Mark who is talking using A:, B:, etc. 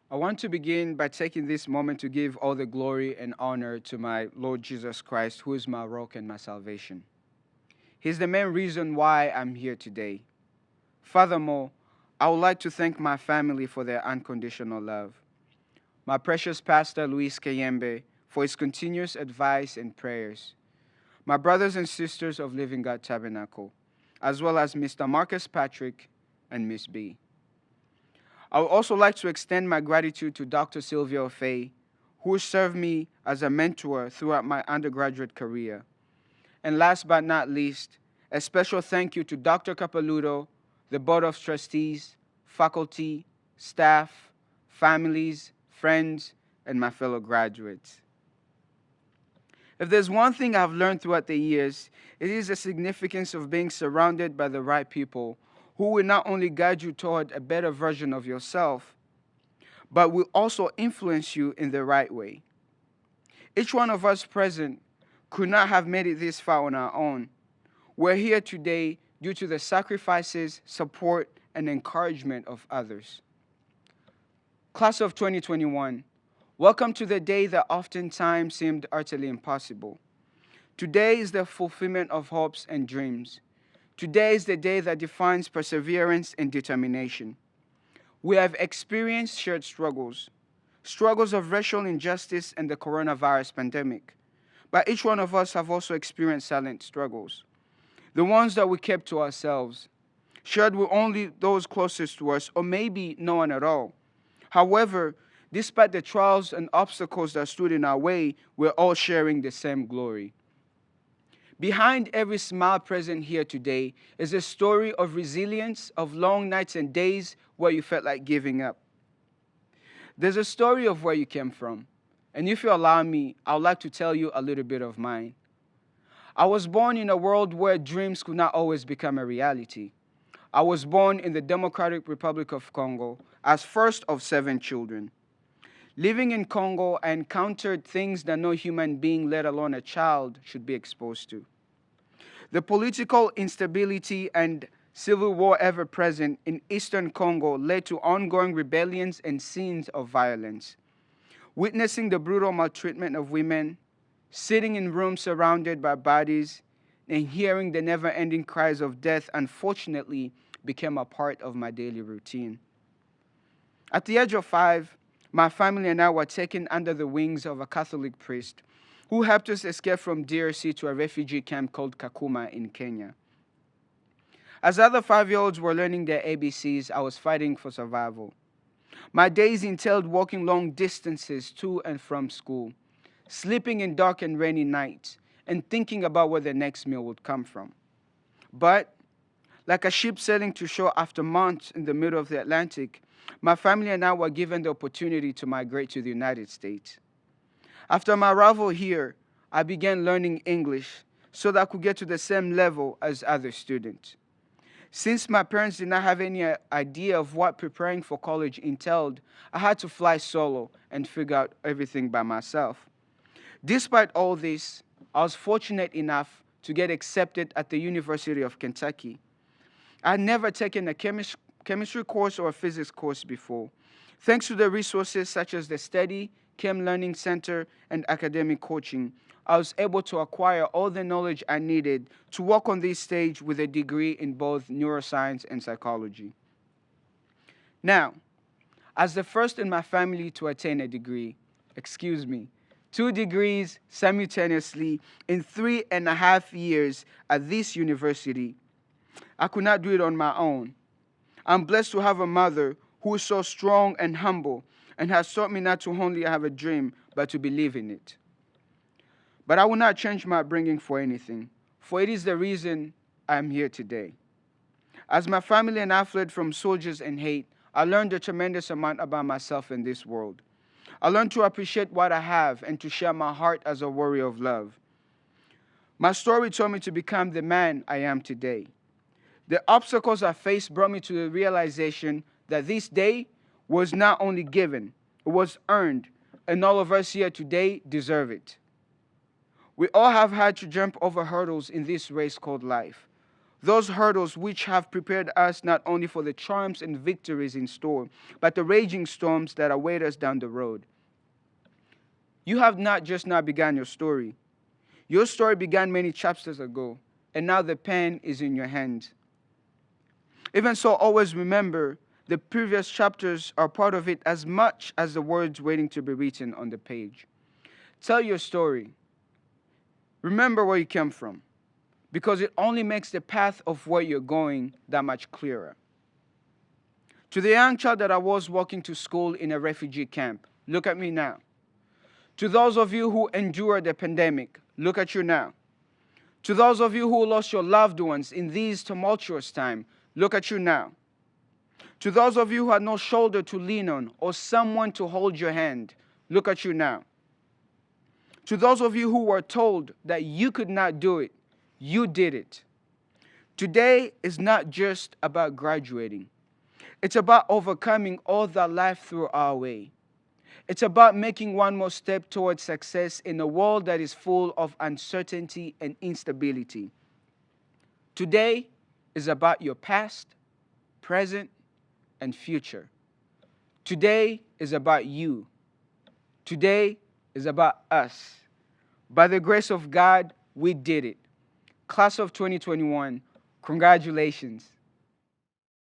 A: I want to begin by taking this moment to give all the glory and honor to my Lord Jesus Christ, who is my rock and my salvation. He's the main reason why I'm here today. Furthermore, I would like to thank my family for their unconditional love. My precious pastor, Luis Kayembe, for his continuous advice and prayers. My brothers and sisters of Living God Tabernacle, as well as Mr. Marcus Patrick and Miss B. I would also like to extend my gratitude to Dr. Sylvia Fay, who served me as a mentor throughout my undergraduate career. And last but not least, a special thank you to Dr. Capaluto, the Board of Trustees, faculty, staff, families, friends, and my fellow graduates. If there's one thing I've learned throughout the years, it is the significance of being surrounded by the right people who will not only guide you toward a better version of yourself, but will also influence you in the right way. Each one of us present could not have made it this far on our own. We're here today due to the sacrifices, support, and encouragement of others. Class of 2021, welcome to the day that oftentimes seemed utterly impossible. Today is the fulfillment of hopes and dreams. Today is the day that defines perseverance and determination. We have experienced shared struggles, struggles of racial injustice and the coronavirus pandemic. But each one of us have also experienced silent struggles, the ones that we kept to ourselves, shared with only those closest to us, or maybe no one at all. However, despite the trials and obstacles that stood in our way, we're all sharing the same glory. Behind every smile present here today is a story of resilience, of long nights and days where you felt like giving up. There's a story of where you came from, and if you allow me, I would like to tell you a little bit of mine. I was born in a world where dreams could not always become a reality. I was born in the Democratic Republic of Congo as first of 7 children. Living in Congo, I encountered things that no human being, let alone a child, should be exposed to. The political instability and civil war ever present in eastern Congo led to ongoing rebellions and scenes of violence. Witnessing the brutal maltreatment of women, sitting in rooms surrounded by bodies, and hearing the never-ending cries of death, unfortunately, became a part of my daily routine. At the age of 5, my family and I were taken under the wings of a Catholic priest who helped us escape from DRC to a refugee camp called Kakuma in Kenya. As other 5-year-olds were learning their ABCs, I was fighting for survival. My days entailed walking long distances to and from school, sleeping in dark and rainy nights, and thinking about where the next meal would come from. But, like a ship sailing to shore after months in the middle of the Atlantic, my family and I were given the opportunity to migrate to the United States. After my arrival here, I began learning English so that I could get to the same level as other students. Since my parents did not have any idea of what preparing for college entailed, I had to fly solo and figure out everything by myself. Despite all this, I was fortunate enough to get accepted at the University of Kentucky. I had never taken a chemistry course or a physics course before. Thanks to the resources such as the Steady, Chem Learning Center, and academic coaching, I was able to acquire all the knowledge I needed to walk on this stage with a degree in both neuroscience and psychology. Now, as the first in my family to attain a degree, 2 degrees simultaneously in 3.5 years at this university, I could not do it on my own. I'm blessed to have a mother who is so strong and humble and has taught me not to only have a dream, but to believe in it. But I will not change my upbringing for anything, for it is the reason I am here today. As my family and I fled from soldiers and hate, I learned a tremendous amount about myself in this world. I learned to appreciate what I have and to share my heart as a warrior of love. My story taught me to become the man I am today. The obstacles I faced brought me to the realization that this day was not only given, it was earned, and all of us here today deserve it. We all have had to jump over hurdles in this race called life. those hurdles which have prepared us not only for the triumphs and victories in store, but the raging storms that await us down the road. You have not just now begun your story. Your story began many chapters ago, and now the pen is in your hand. Even so, always remember the previous chapters are part of it as much as the words waiting to be written on the page. Tell your story. Remember where you came from, because it only makes the path of where you're going that much clearer. To the young child that I was walking to school in a refugee camp, look at me now. To those of you who endured the pandemic, look at you now. To those of you who lost your loved ones in these tumultuous times, look at you now. To those of you who had no shoulder to lean on or someone to hold your hand, look at you now. To those of you who were told that you could not do it, you did it. Today is not just about graduating. It's about overcoming all that life threw our way. It's about making one more step towards success in a world that is full of uncertainty and instability. Today is about your past, present, and future. Today is about you. Today is about us. By the grace of God, we did it. Class of 2021, congratulations.